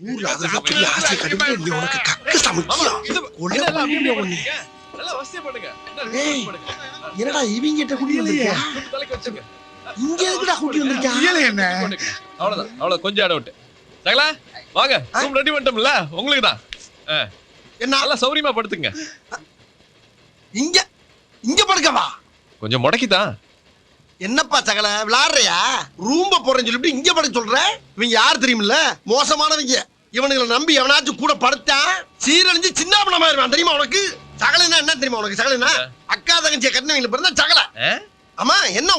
ஊர்ல அதை பெரிய ஆசை கட்டுட்டு நீ உனக்கு கக்கு சமைக்கியா என்னடா இவங்கிட்ட கூட்டி வந்திருக்கியா? இங்க எதுக்குடா கூட்டி வந்திருக்கியா? என்ன அவ்வளவுதான் அவ்வளவு கொஞ்சம் இடம் விட்டு சகலா வாங்க ரூம் ரெடி பண்ணிட்டோம்ல உங்களுக்கு தான் என்ன நல்லா சௌரியமா படுத்துங்க. இங்க இங்க படுக்கவா? கொஞ்சம் முடக்கிதான். என்னப்பா சகல விளையாடுறியா? ரூம்ப போறேன்னு சொல்லிட்டு இங்க படுக்க சொல்ற? இவங்க யார் தெரியுமில்ல? மோசமானவங்க. இவனுங்களை நம்பி எவனாச்சும் கூட படுத்தா சீரழிஞ்சு சின்ன பணமாயிருவான் தெரியுமா உனக்கு? சகலன்னா என்ன தெரியுமா உனக்கு? சகலன்னா அக்கா தங்கச்சியை கட்டினவங்களை பிறந்தா சகல. ஆமா என்ன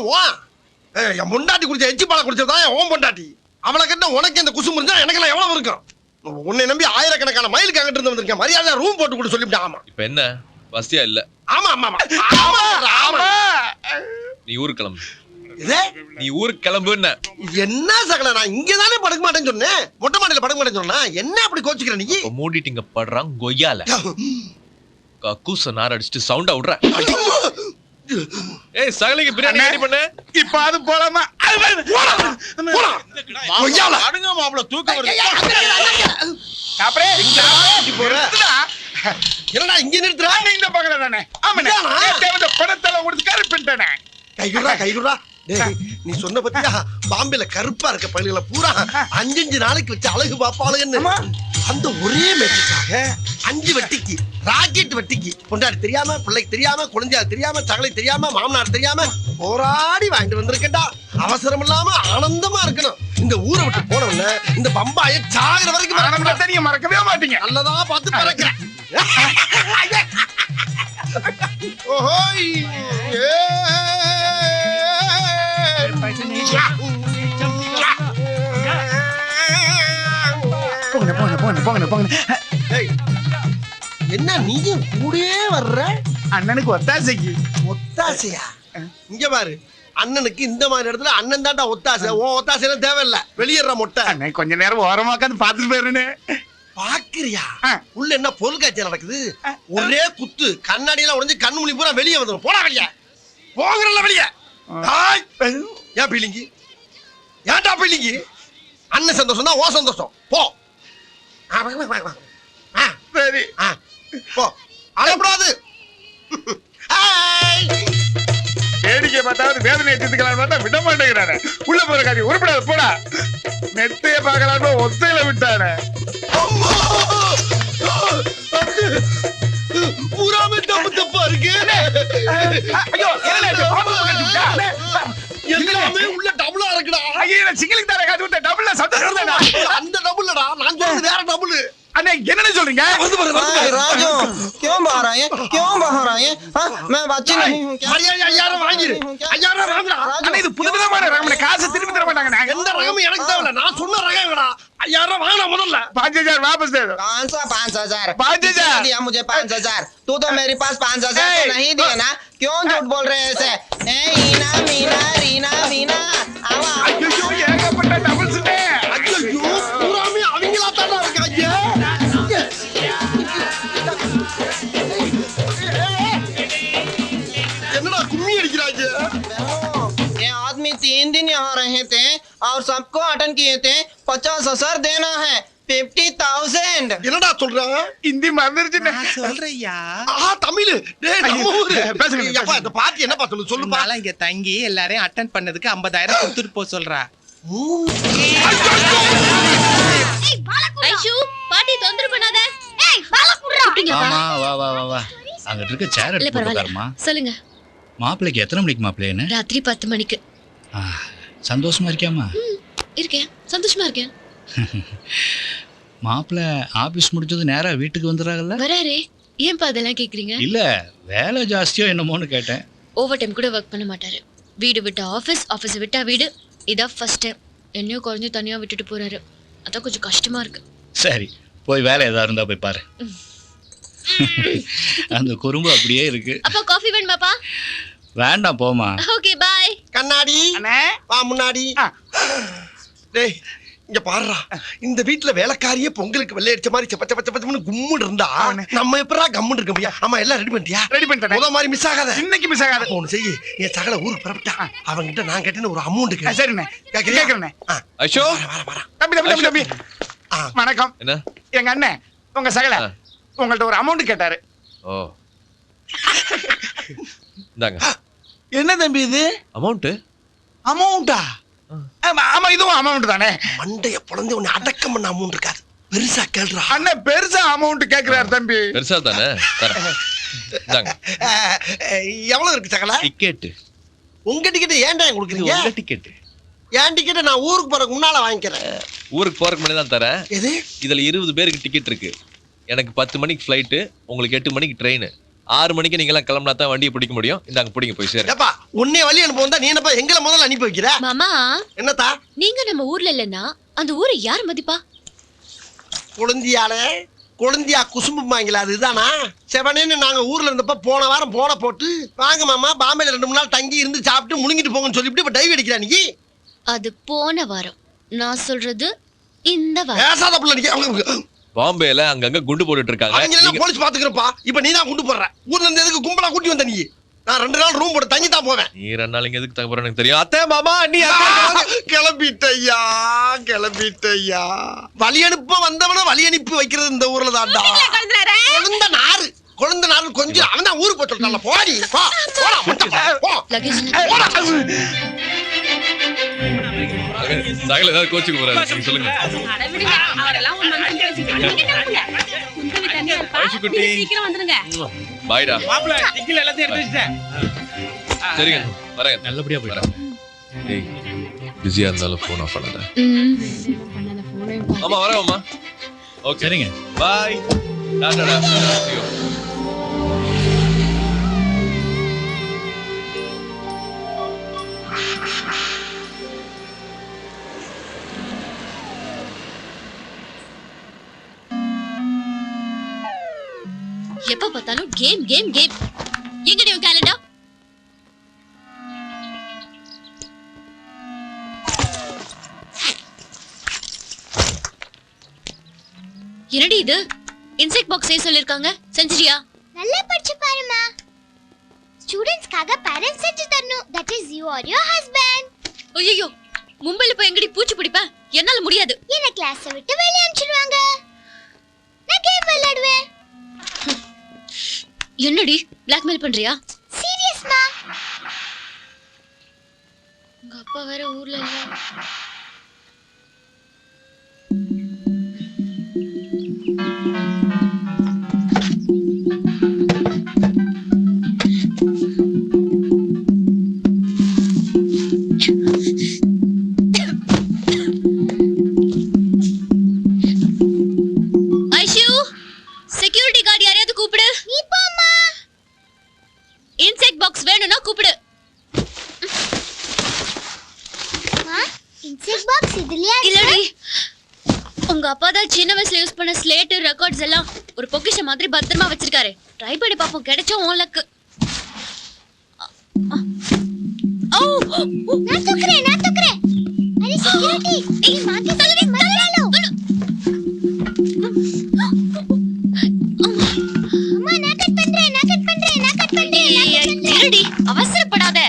என் பொண்டாட்டி குடிச்ச எச்சி பாலை குடிச்சதான் ஓம் பொண்டாட்டி. அவளை கட்ட உனக்கு இந்த குசும் இருந்தா எனக்கு எவ்வளவு இருக்கும்? உன்னை நம்பி ஆயிரக்கணக்கான மைலுக்கு அங்கிட்டு இருந்து வந்திருக்கேன். மரியாதை ரூம் போட்டு கூட சொல்லிவிட்டேன். ஆமா இப்ப என்ன வசதியா இல்ல? ஆமா ஆமா ஆமா ஆமா நீ ஊருக்கு கிளம்பு. நீ ஊருக்கு கிளம்பு. என்ன சகல நான் இங்கதானே படுக்க மாட்டேன்னு சொன்னேன். மொட்டை மாடியில படுக்க மாட்டேன்னு சொன்னா என்ன அப்படி கோச்சுக்கிற நீ? மூடிட்டிங்க படுறான் கொய்யால கக்கூச நார் அடிச்சுட்டு சவுண்டா விடுற. ஏய் சகலைக்கு பிரியாணி ரெடி பண்ணு. இப்ப அது போலாமா? அடங்க மாப்ள தூக்கம் வருது. அப்படியே என்னடா இங்க நிறுத்துறா? இந்த பக்கத்துல தானே. ஆமாண்ணே தேவத படத்தல கொடுத்து கருப்பிட்டானே. கைகுறா டேய் நீ சொன்ன பத்தியா பாம்பேல கருப்பா இருக்க பள்ளிகளை பூரா 5 நாளைக்கு வச்சு அழகு பாப்பாளுன்னு அந்த ஒரே மேட்சுக்காக 5 வெட்டிக்கு ராக்கெட் வெட்டிக்கு பொண்டாடி தெரியாம பிள்ளைக்கு தெரியாம குழந்தையார் தெரியாம சகலை தெரியாம மாமனார் தெரியாம போராடி வாங்கிட்டு வந்திருக்கேன்டா. அவசரம் இல்லாம ஆனந்தமா இருக்கணும். இந்த ஊரை விட்டு போனவன இந்த பம்பாய சாகுற வரைக்கும் நீங்க மறக்கவே மாட்டீங்க. நல்லதா பார்த்து பறக்கிறேன். ஓஹோய் என்ன நீயும் கூடயே வர்ற? அண்ணனுக்கு ஒத்தாசைக்கு. ஒத்தாசையா? இங்க பாரு அண்ணனுக்கு இந்த மாதிரி இடத்துல அண்ணன் தாண்டா ஒத்தாசை. ஓ ஒத்தாசைலாம் தேவையில்ல. வெளியேற மொட்டை. அண்ணன் கொஞ்ச நேரம் ஓரமா உட்காந்து பாத்துட்டு போயிருன்னு. பாக்குறியா உள்ள என்ன பொருள் காட்சி நடக்குது? ஒரே குத்து கண்ணாடியெல்லாம் உடைஞ்சு கண்ணு முழி பூரா வெளியே வந்துடும். போடா வெளியே போகிறல்ல வெளியே. ஏன் பீலிங்கி? ஏன்டா பீலிங்கி? அண்ணன் சந்தோஷம் தான் ஓ சந்தோஷம். போ சரி போ. அழப்படாது. வேடிக்கை பார்த்தாவது வேதனை எடுத்துக்கலாம் பார்த்தா விட மாட்டேங்கிறாரு. உள்ள போற காரியம் உருப்படாது. போடா மெத்தைய பாக்கலான்னு ஒத்தையில விட்டாரு. பூராமே தப்பு தப்பா இருக்கு. எல்லாமே உள்ள டபுளா இருக்குடா. ஐயா சிங்கிளுக்கு தானே காட்டி விட்ட டபுள்ல சத்தம் அந்த டபுள்லடா நான் சொல்றது வேற டபுள். அண்ணே என்ன சொல்றீங்க? राजू क्यों बाहर आए? क्यों बाहर आए? मैं बच्ची नहीं हूँ क्या? ஐயாயிரம் வாங்கிரு. 5000 வாங்குடா. அண்ணே இது புதுவிதமான ரகம். காசு திருப்பி தர மாட்டாங்க. எந்த ரகம் எனக்கு தேவையில்ல. நான் சொன்ன ரகம்டா. 5000 வாங்குடா முதல்ல. 5000 वापस दे दो. कौन सा 5000? 5000 दिया मुझे 5000. तू तो मेरे पास 5000 तो नहीं दिया ना? क्यों झूठ बोल रहे हैं ऐसे? हीना मीना रीना वीना आवा. ஐயோ ஏகப்பட்ட டபுள்ஸ் டே. ஐயோ பூராமே அவங்களா தான்டா இருக்காங்க. என்னடா கும்மி அடிக்குறாங்க? ये आदमी 3 दिन यहाँ रहे थे और सबको अटेंड किए थे. 50,000 देना है. 50,000. என்னடா சொல்றாங்க? ஹிந்தி மறந்துருச்சுன்னு சொல்றியா? தமிழ். டேய் நம்ம ஊரு. பேசுங்க. அப்பா இந்த பாட்டி என்னப்பா சொல்லுப்பா. நாளை இங்க தங்கி எல்லாரையும் அட்டெண்ட் பண்ணதுக்கு 50,000 கொடுத்துட்டு போ சொல்றா. ஐஷு பாட்டி தொந்தரவு பண்ணாத. ஏய் பால குடுறா. ஆமா வா வா வா வா அங்க இருக்க சேர் இல்ல எடுத்து பரவாயில்ல. போட்டுக்காரமா. சொல்லுங்க. மாப்பிளைக்கு எத்தனை மணிக்கு மாப்பிள்ளைன்னு? ராத்திரி 10 மணிக்கு. சந்தோஷமா இருக்கியாமா? இருக்கேன் சந்தோஷமா இருக்கேன். மாப்பிள்ளை ஆபீஸ் முடிஞ்சது நேரா வீட்டுக்கு வந்துடுறாங்கல்ல? வராரே. ஏன் பா அதெல்லாம் கேக்குறீங்க? இல்ல வேலை ஜாஸ்தியோ என்னமோன்னு கேட்டேன். ஓவர் டைம் கூட ஒர்க் பண்ண மாட்டாரு. வீடு விட்டு ஆபீஸ், ஆபீஸ் விட்டா வீடு. இதான் ஃபர்ஸ்ட் டைம். என்னையும் குழந்தையும் தனியா விட்டுட்டு போறாரு. அதான் கொஞ்சம் கஷ்டமா இருக்கு. சரி போய் வேலை ஏதா இருந்தா போய் பாரு. அந்த குறும்பு அப்படியே இருக்கு. அப்பா காஃபி வேணுமாப்பா? வேண்டாம் போமா. Okay bye. கண்ணாடி அண்ணே வா முன்னாடி. டேய் இங்க பாருடா. இந்த வீட்ல வேலைக்காரியே பொங்கலுக்கு வெள்ளை அடிச்ச மாதிரி பச்சை பச்சை பச்சைன்னு கும்முன்னு இருந்தா நம்ம எப்படா கம்முன்னு இருக்க முடியா? ஆமா எல்லாம் ரெடி பண்ணிட்டியா? ரெடி பண்ணிட்டேன். முத மாதிரி மிஸ் ஆகாத. இன்னைக்கு மிஸ் ஆகாத. ஒன்னு செய்யி. என் சகல ஊருக்கு பரப்பிட்டா அவங்கிட்ட நான் கேட்டேன்னு ஒரு அமௌண்ட் சரிண்ணே கேக்குறேண்ணே. ஐஷோ வர தம்பி தம்பி தம்பி தம்பி வணக்கம். என்ன? எங்க அண்ணன் உங்க சகல உங்கள்ட்ட ஒரு அமௌண்ட் கேட்டாரு. ஓ இந்தாங்க என்ன தம்பி இது? அமௌண்ட். அமௌண்டா? ஆமா இதுவும் அமௌண்ட் தானே. மண்டைய பொழந்து உன்னை அடக்கம் பண்ண அமௌண்ட் இருக்காது. பெருசா கேள்றா. அண்ணன் பெருசா அமௌண்ட் கேக்குறாரு தம்பி. பெருசா தானே தரேன். இந்தாங்க. எவ்வளவு இருக்கு சகல? டிக்கெட்டு. உங்க டிக்கெட் ஏன்டா கொடுக்குறீங்க? உங்க டிக்கெட்டு. என் டிக்கெட்டை நான் ஊருக்கு போறதுக்கு முன்னால வாங்கிக்கிறேன். ஊருக்கு போறதுக்கு முன்னாடி தான் தரேன். எது? இதுல 20 பேருக்கு டிக்கெட் இருக்கு. எனக்கு 10 மணிக்கு ஃப்ளைட்டு, உங்களுக்கு 8 மணிக்கு ட்ரெயின். 6 மணிக்கு நீங்க எல்லாம் கிளம்பினா தான் வண்டியை பிடிக்க முடியும். இந்தாங்க பிடிங்க போய் சேருங்க. ஏப்பா உன்னை வழி அனுப்ப வந்தா நீ என்னப்பா எங்களை முதல்ல அனுப்பி வைக்கிற? மாமா என்னத்தா? நீங்க நம்ம ஊர்ல இல்லன்னா அந்த ஊரை யார் மதிப்பா? குழந்தையா குசும்புமாங்களா? அதுதானா? செவனேன்னு நாங்க ஊர்ல இருந்தப்ப போன வாரம் போன போட்டு வாங்க மாமா பாம்பேல 2 3 நாள் தங்கி இருந்து சாப்பிட்டு முழுங்கிட்டு போங்கன்னு சொல்லிட்டு இப்ப டைவ் அடிக்கிறா நீ. அது போன வாரம். நான் சொல்றது இந்த வாரம். பேசாத புள்ள நீ. பாம்பேல அங்கங்க குண்டு போட்டுட்டு இருக்காங்க. அவங்க எல்லாம் போலீஸ் பாத்துக்கிறப்பா. இப்ப நீ தான் குண்டு போடுற. ஊர்ல இருந்து எதுக்கு கும்பலா கூட்டி வந்த நீ? நான் 2 நாள் ரூம் போட்டு தங்கி தான் போவேன். நீ 2 நாள் இங்க எதுக்கு தங்க போற எனக்கு தெரியும். அத்தை மாமா நீ கிளம்பிட்டய்யா. வழி அனுப்ப வந்தவன வழி அனுப்பி வைக்கிறது இந்த ஊர்ல தான்டா. குழந்தை நாறு கொஞ்சம் அவன் தான் ஊருக்கு போய் சொல்றான்ல. போடி போ. போடா முட்டை போ. லக்கேஜ் சகல ஏதாவது கோச்சுக்கு போறாரு. நீங்க சொல்லுங்க. ஐஷுக்குட்டி. பாய்டா. மாப்ள டிக்கெட் எல்லாத்தையும் எடுத்து வச்சிட்டேன். சரிங்க வரேன். நல்லபடியா போயிட்டு. ஏய் பிஸியா இருந்தாலும் ஃபோன் ஆஃப் பண்ணாத. ஆமா வரேன் அம்மா. ஓகே சரிங்க. பாய். டாடா. See you. எப்ப பார்த்தாலும் கேம் கேம் கேம். எங்கடி உன் கேலண்டர்? என்னடி இது? இன்செக்ட் பாக்ஸ் செய்ய சொல்லிருக்காங்க. செஞ்சிரியா? நல்லா படிச்சு பாருமா. ஸ்டூடண்ட்ஸ்க்காக பேரண்ட்ஸ் செஞ்சு தரணும். That is you are your husband. ஐயோ மும்பைல போய் எங்கடி பூச்சி பிடிப்பேன்? என்னால முடியாது. என்ன கிளாஸை விட்டு வெளிய அனுப்பிச்சிடுவாங்க. நான் கேம் விளையாடுவேன். என்னடி பிளாக்மெயில் பண்றியா? சீரியஸ்மா? உங்க அப்பா வேற ஊர்ல இல்ல. ஐஷு செக்யூரிட்டி கார்டு யாரையாவது கூப்பிடு. நீ போம்மா. இன்செக்ட் பாக்ஸ் வேணும்னா கூப்பிடு. இன்செக்ட் பாக்ஸ் இதுலயா? இல்லடி உங்க அப்பா தான் சின்ன வயசுல யூஸ் பண்ண ஸ்லேட் ரெக்கார்ட்ஸ் எல்லாம் ஒரு பொக்கிஷம் மாதிரி பத்திரமா வச்சிருக்காரு. ட்ரை பண்ணி பாப்போம் கிடைச்சா உன் லக்கு. ஓ நான் தூக்குறேன். Array security. ஏய் மாத்தி சொல்லவே மறந்துறாலோ. அம்மா நான் கட் பண்றேன். இல்லடி அவசரப்படாத.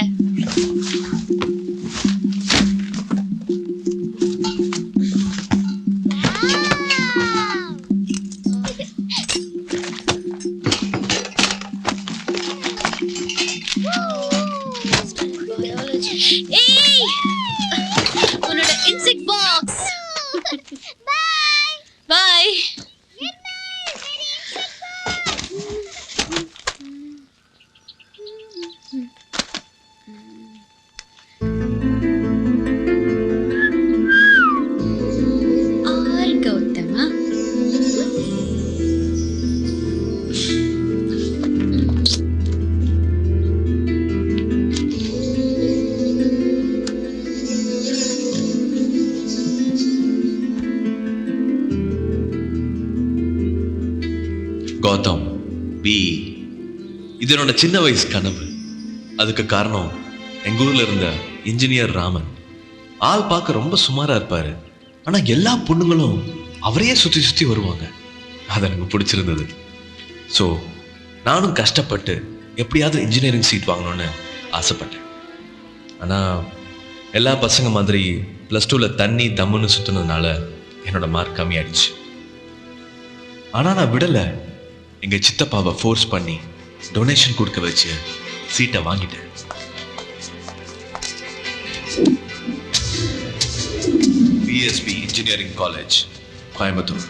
ஏய் உன்னோட இன்செக்ட் பாக்ஸ். பை. ஆர் கௌதமா. கௌதம் பி இது என்னோட சின்ன வயசு கனவு. அதுக்கு காரணம் எங்க ஊர்ல இருந்த இன்ஜினியர் ராமன். ஆள் பார்க்க ரொம்ப சுமாரா இருப்பாரு. ஆனா எல்லா பொண்ணுங்களும் அவரையே சுத்தி சுத்தி வருவாங்க. அது எனக்கு பிடிச்சிருந்தது. ஸோ நானும் கஷ்டப்பட்டு எப்படியாவது இன்ஜினியரிங் சீட் வாங்கணும்னு ஆசைப்பட்டேன். ஆனா எல்லா பசங்க மாதிரி +2ல தண்ணி தம்முன்னு சுத்தினதுனால என்னோட மார்க் கம்மியாயிடுச்சு. ஆனா நான் விடல. எங்க சித்தப்பாவை ஃபோர்ஸ் பண்ணி டொனேஷன் கொடுக்க வச்சு சீட்டை வாங்கிட்டேன். PSB engineering college, Coimbatore.